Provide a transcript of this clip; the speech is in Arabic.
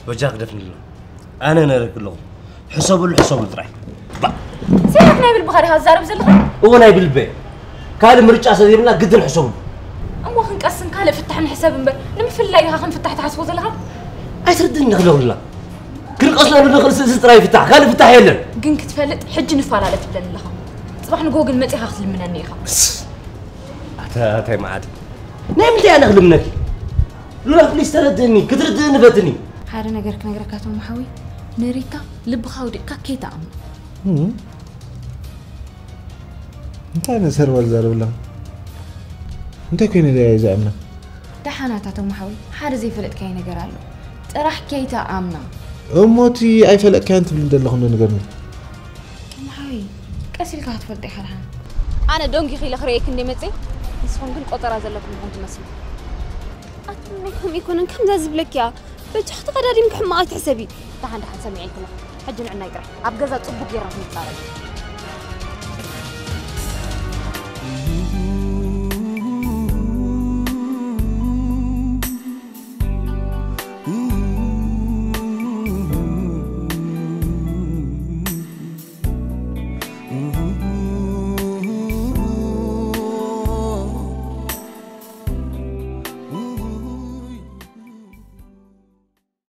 وجاك دفن الله أنا نرك الله حساب الطرح سيرك نايب البخاري هزارب زلها هو نايب البيت كان مرجع صديرنا قد الحساب أما خن قسم كله فتح من حساب مبر لما في الليل ها خن فتح تحسبوا زلها أيتردني نغلو الله كل أصلا ندخل سستراي يفتح كان فتح يلن جنك تفلت حج نفعل تبلن لها صباح نجوجل متي هاخذ من النيخة هاتي معاد نعم لي أنا أخدم منك لولا فليس تردني كتردني بتني حار نجرك كاتو محاوي نريتا لب خاودي كاكيتا انت انا سرول زارولا انت كاين داي زعمنا دحانا تاتو محاوي حار زي فلت كاين نجر الله طرح كيتا امنا اموتي اي فلق كانت بندلخنا نغرني محاوي كاسيل كات فلدي حرحان انا دونكي خيل خريك اني متي نسفون كل قطره زلكم كنت مسمى اتمنىكم يكونن كم زازبلك يا بجحت قدادي مكحمات حسبي تعال سمعي كله حجن عنا يقرا اب غزا صبوك يرا نصاري